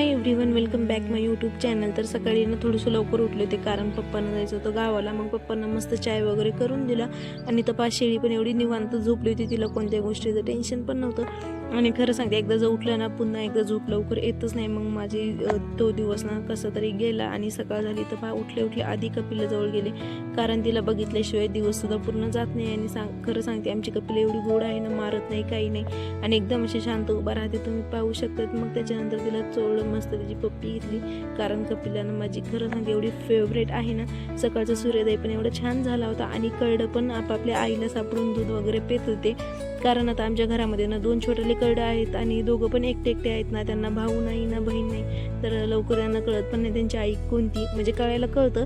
Hi everyone, welcome back माय YouTube channel. तर सकाळी ना थोडंसं लवकर उठले होते कारण पप्पांना जायचं होतं गावाला। मग पप्पांना मस्त चाय वगैरे करून दिला आणि तपास शेळी पण एवढी निवांत झोपली होती, तिला कोणत्या गोष्टीचं टेन्शन पण नव्हतं। आणि खरं सांगते, एकदा जर उठलं ना पुन्हा एकदा झोप लवकर येतच नाही। मग माझी तो दिवस ना कसा तरी गेला आणि सकाळ झाली तर उठले आधी कपिला जवळ गेले, कारण तिला बघितल्याशिवाय दिवस सुद्धा पूर्ण जात नाही। आणि खरं सांगते, आमची कपिला एवढी गोड आहे ना, मारत नाही काही नाही आणि एकदम अशी शांत उभा राहते, तुम्ही पाहू शकतात। मग त्याच्यानंतर तिला चोळलं, मस्त त्याची पप्पी घेतली, कारण कपिला ना माझी खरं सांगते एवढी फेवरेट आहे ना। सकाळचा सूर्योदय पण एवढा छान झाला होता आणि करडं पण आपापल्या आईला सापडून दूध वगैरे पित होते, कारण आता आमच्या घरामध्ये ना 2 छोटेले करडं आहेत आणि दोघं पण एकटे आहेत ना, त्यांना भाऊ नाही ना बहीण नाही, तर लवकर त्यांना कळत पण नाही त्यांची आई कोणती। म्हणजे कळायला कळतं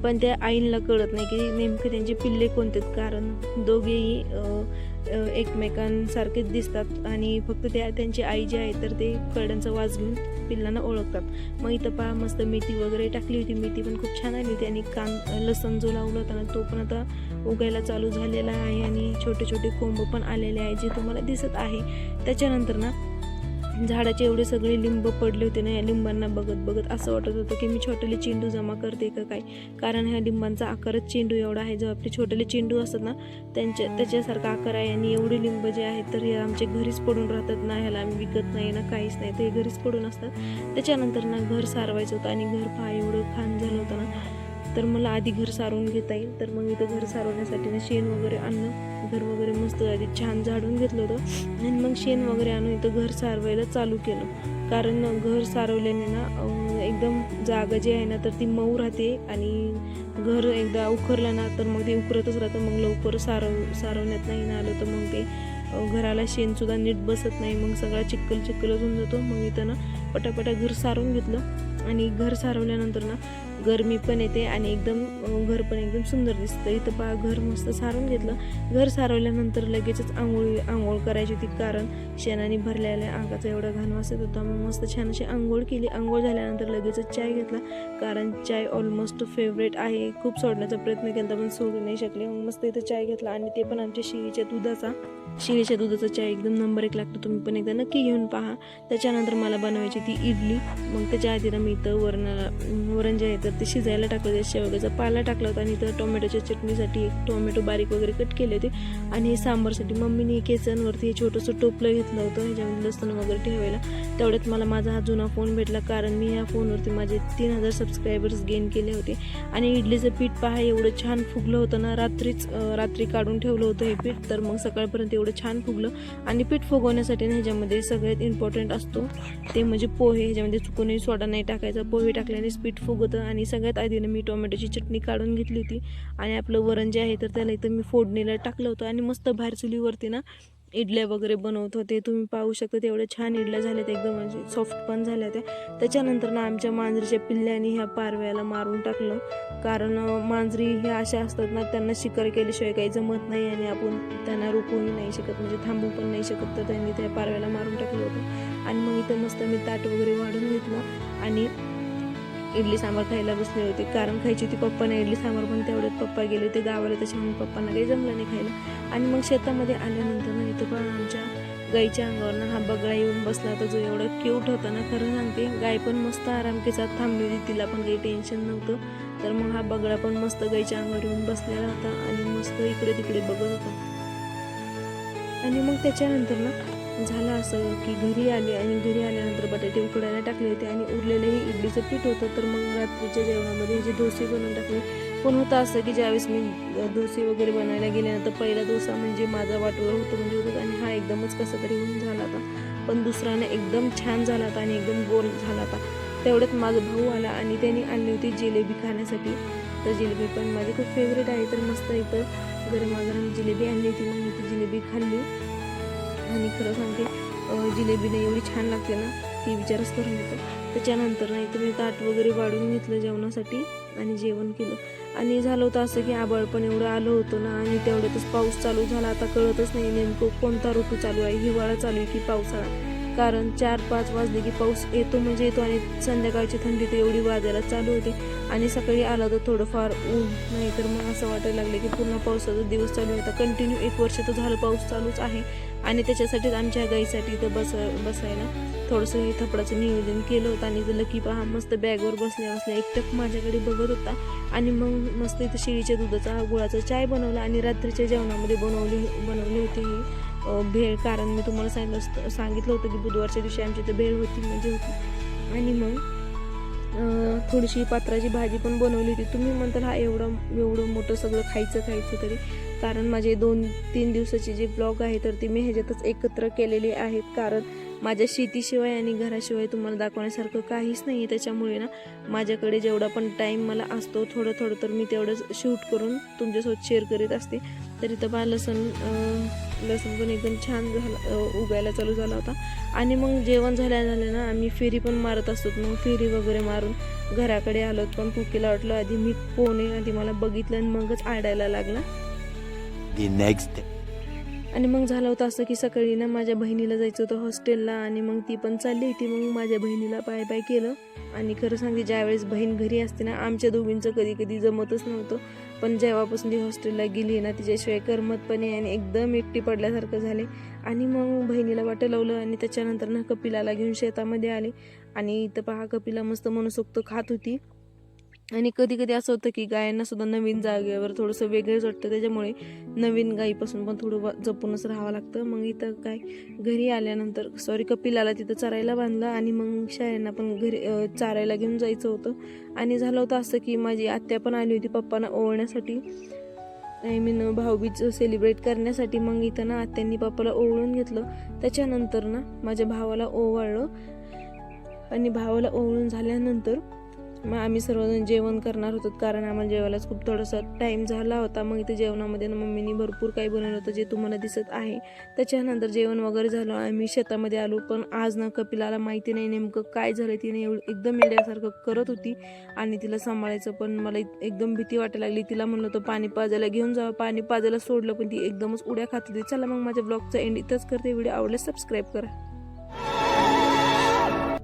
पण त्या आईला कळत नाही की नेमके त्यांचे पिल्ले कोणते, कारण दोघेही एकमेकांसारखेच दिसतात आणि फक्त त्यांची आई जी आहे तर ते करड्यांचा वास घेऊन पिल्लांना ओळखतात। मग इथं पहा मस्त मेथी वगैरे टाकली होती, मेथी पण खूप छान आली होती आणि लसण जो लावला होता ना तो पण आता उगायला चालू झालेला आहे आणि छोटे छोटे कोंब पण आलेले आहे जे तुम्हाला दिसत आहे। त्याच्यानंतर ना झाडाचे एवढे सगळे लिंब पडले होते ना, या लिंबांना बघत बघत असं वाटत होतं की मी छोटेले चेंडू जमा करते का काय, कारण ह्या लिंबांचा आकारच चेंडू एवढा आहे। जो आपले छोटेले चेंडू असतात ना त्याच्यासारखा आकार आहे आणि एवढे लिंब जे आहेत तर हे आमचे घरीच पडून राहतात ना, ह्याला आम्ही विकत नाही ना काहीच नाही, ते घरीच पडून असतात। त्याच्यानंतर ना घर सारवायचं होतं आणि घर पहा एवढं खान झालं होतं ना, तर मला आधी घर सारवून घेता येईल, तर मग इथं घर सारवण्यासाठी ना शेण वगैरे आणलं, घर वगैरे मस्त आधी छान झाडून घेतलं होतं आणि मग शेण वगैरे आणून इथं घर सारवायला चालू केलं, कारण घर सारवल्याने ना एकदम जागा जी आहे ना तर ती मऊ राहते आणि घर एकदा उखरलं ना तर मग ते उकरतच राहतं, मग लवकर सारवण्यात नाही ना आलं तर मग ते घराला शेणसुद्धा नीट बसत नाही, मग सगळा चिखलच होऊन जातो। मग इथं ना पटापटा घर सारवून घेतलं आणि घर सारवल्यानंतर ना गरमी पण येते आणि एकदम घर पण एकदम सुंदर दिसतं। इथं पहा घर मस्त सारवून घेतलं। घर सारवल्यानंतर लगेचच आंघोळ करायची होती, कारण शेणाने भरलेल्या अंगाचा एवढा घाण वास येत होता। मग मस्त छान अशी आंघोळ केली। आंघोळ झाल्यानंतर लगेचच चाय घेतला, कारण चाय ऑलमोस्ट फेवरेट आहे, खूप सोडण्याचा प्रयत्न केला पण सोडू नाही शकले। मग मस्त इथं चाय घेतला आणि ते पण आमच्या शेळीच्या दुधाचा चाय एकदम नंबर 1 लागतो, तुम्ही पण एकदा नक्की घेऊन पहा। त्याच्यानंतर मला बनवायची ती इडली, मग त्याच्या आधी मी इथं वरण जे आहे तर ते शिजायला टाकलं होते, शेवग्याचा पाला टाकला होता आणि इथं टोमॅटोच्या चटणीसाठी एक टोमॅटो बारीक वगैरे कट केले होते आणि सांबारसाठी मम्मीने केचनवरती हे छोटंसं टोपलं घेतलं होतं ह्याच्यामध्ये लसूण वगैरे ठेवायला। तेवढ्यात मला माझा हा जुना फोन भेटला, कारण मी ह्या फोनवरती माझे 3000 सबस्क्रायबर्स गेन केले होते आणि इडलीचं पीठ पहा एवढं छान फुगलं होतं ना, रात्री काढून ठेवलं होतं हे पीठ, तर मग सकाळपर्यंत एवढं छान फुगलं। आणि पीठ फुगवण्यासाठी ह्याच्यामध्ये सगळ्यात इम्पॉर्टंट असतो ते म्हणजे पोहे, ह्याच्यामध्ये चुकूनही सोडा नाही टाकायचा, पोहे टाकल्यानेच पीठ फुगतं। आणि सगळ्यात आधी मी टोमॅटोची चटणी काढून घेतली होती आणि आपलं वरण जे आहे तर त्याला इथं मी फोडणीला टाकलं होतं आणि मस्त बाहेर चुलीवरती ना इडल्या वगैरे बनवत होते, तुम्ही पाहू शकता एवढ्या छान इडल्या झाल्या त्या, एकदम म्हणजे सॉफ्ट पण झाल्या त्या। त्याच्यानंतर ना आमच्या मांजरीच्या पिल्ल्याने ह्या पारव्याला मारून टाकलं, कारण मांजरी ह्या अशा असतात ना, त्यांना शिकार केल्याशिवाय काही जमत नाही आणि आपण त्यांना रोखूही नाही शकत, म्हणजे थांबू पण नाही शकत, तर त्यांनी त्या पारव्याला मारून टाकलं होतं। आणि मग इथं मस्त मी ताट वगैरे वाढून घेतलं आणि इडली सांबार खायला बसले होते, कारण खायची होती पप्पांना इडली सांबार, पण तेवढ्यात पप्पा गेले होते गावाला, त्याच्यामुळे पप्पांना काही जमलं नाही खायला। आणि मग शेतामध्ये आल्यानंतर ना इथं पण आमच्या गाईच्या अंगावर हा बगळा येऊन बसला होता, जो एवढा क्यूट होता ना, खरं सांगते गाय पण मस्त आराम केसात थांबली होती, तिला पण काही टेन्शन नव्हतं। तर मग हा बगळा पण मस्त गाईच्या अंगावर येऊन बसलेला होता आणि मस्त इकडे तिकडे बघत होता। आणि मग त्याच्यानंतर ना झालं असं की घरी आले आणि घरी आल्यानंतर बटाटे उकडायला टाकले होते आणि उरलेलंही इडलीचं पीठ होतं, तर मग रात्रीच्या जेवणामध्ये जे डोसे बनवून टाकले। पण होतं असं की ज्यावेळेस मी डोसे वगैरे बनवायला गेल्यानंतर पहिला डोसा म्हणजे माझा वाटोळा होतं आणि हा एकदमच कसा तरी होऊन झाला होता, पण दुसऱ्याने एकदम छान झाला होता आणि एकदम गोल झाला होता। तेवढ्यात माझा भाऊ आला आणि त्याने आणली होती जिलेबी खाण्यासाठी, तर जिलेबी पण माझी खूप फेवरेट आहे, तर मस्त इथं गरमागरम जिलेबी आणली होती। मग मी ती जिलेबी खाल्ली आणि खरं सांगते जिलेबीने एवढी छान लागते ना की विचारच करून येतो। त्याच्यानंतर ना इथं मी ताट वगैरे वाढून घेतलं जेवणासाठी आणि जेवण केलं। आणि झालं होतं असं की आभाळ पण एवढं आलं होतं ना आणि तेवढ्यातच पाऊस चालू झाला, आता कळतच नाही नेमकं कोणता ऋतू चालू आहे, हिवाळा चालू आहे की पावसाळा, कारण 4-5 वाजले की पाऊस येतो म्हणजे येतो आणि संध्याकाळची थंडी तर एवढी वाजायला चालू होते आणि सकाळी आला तर थोडंफार ऊन, नाही तर मग असं वाटायला लागलं की पूर्ण पावसाचा दिवस चालू होता. कंटिन्यू 1 वर्ष तर झालं पाऊस चालूच आहे आणि त्याच्यासाठीच आमच्या गाईसाठी इथं बसायला थोडंसं हे थपडाचं नियोजन केलं होतं. आणि लकी पहा मस्त बॅगवर बसल्या बसल्या एकटक माझ्याकडे बघत होता आणि मग मस्त इथं शेळीच्या दुधाचा गुळाचा चाय बनवला आणि रात्रीच्या जेवणामध्ये बनवली होती ही भेळ. कारण मी तुम्हाला सांगितलं होतं की बुधवारच्या दिवशी आमची इथं भेळ होती म्हणजे होती. आणि मग थोडीशी पात्राची भाजी पण बनवली होती. तुम्ही म्हणताल हा एवढं मोठं सगळं खायचं तरी, कारण माझे 2-3 दिवसाचे जे ब्लॉग आहे तर ते मी ह्याच्यातच एकत्र केलेले आहेत. कारण माझ्या शेतीशिवाय आणि घराशिवाय तुम्हाला दाखवण्यासारखं काहीच नाही आहे. त्याच्यामुळे ना माझ्याकडे जेवढा पण टाईम मला असतो थोडं तर मी तेवढंच शूट करून तुमच्यासोबत शेअर करीत असते. तर इथं पहा लसूण पण एकदम छान उगायला चालू झाला होता. आणि मग जेवण झालं ना आम्ही फेरी पण मारत असतो. मग फेरी वगैरे मारून घराकडे आलो. पण कुकीला वाटलं आधी मी कोण आहे, आधी मला बघितलं आणि मगच आडायला लागला. आणि मग झालं होतं असं की सकाळी ना माझ्या बहिणीला जायचं होतं हॉस्टेलला आणि मग ती पण चालली होती. मग माझ्या बहिणीला बाय केलं. आणि खरं सांगते ज्यावेळेस बहीण घरी असते ना आमच्या दोघींचं कधी जमतच नव्हतं. पण जेव्हापासून ती हॉस्टेलला गेली ना तिच्याशिवाय करमत पण नाही आणि एकदम एकटी पडल्यासारखं झाले. आणि मग बहिणीला वाटं लावलं आणि त्याच्यानंतर ना कपिलाला घेऊन शेतामध्ये आले. आणि इथं पहा कपिला मस्त मनसोक्त खात होती. आणि कधी असं होतं की गायांना सुद्धा नवीन जागेवर थोडंसं वेगळंच वाटतं. त्याच्यामुळे नवीन गाईपासून पण थोडं जपूनच राहावं लागतं. मग इथं काय घरी आल्यानंतर कपिलाला तिथं चरायला बांधलं आणि मग शाळेंना पण घरी चारायला घेऊन जायचं होतं. आणि झालं होतं असं की माझी आत्या पण आली होती पप्पांना ओवळण्यासाठी, आय मीन भाऊबीज सेलिब्रेट करण्यासाठी. मग इथं ना आत्यांनी पप्पाला ओवळून घेतलं. त्याच्यानंतर ना माझ्या भावाला ओवाळलं आणि भावाला ओवळून झाल्यानंतर मग आम्ही सर्वजण जेवण करणार होतो. कारण आम्हाला जेवायलाच खूप थोडासा टाईम झाला होता. मग इथे जेवणामध्ये ना मम्मीने भरपूर काही बनवलं होतं जे तुम्हाला दिसत आहे. त्याच्यानंतर जेवण वगैरे झालं आम्ही शेतामध्ये आलो. पण आज ना कपिलाला माहिती नाही नेमकं काय झालं, तिने एकदम येड्यासारखं करत होती आणि तिला सांभाळायचं पण मला एकदम भीती वाटायला लागली. तिला म्हणलं होतं पाणी पाजायला घेऊन जावं, पाणी पाजायला सोडलं पण ती एकदमच उड्या खात होती. चला मग माझ्या ब्लॉगचा एंड इथंच करते. व्हिडिओ आवडल्यास सबस्क्राईब करा.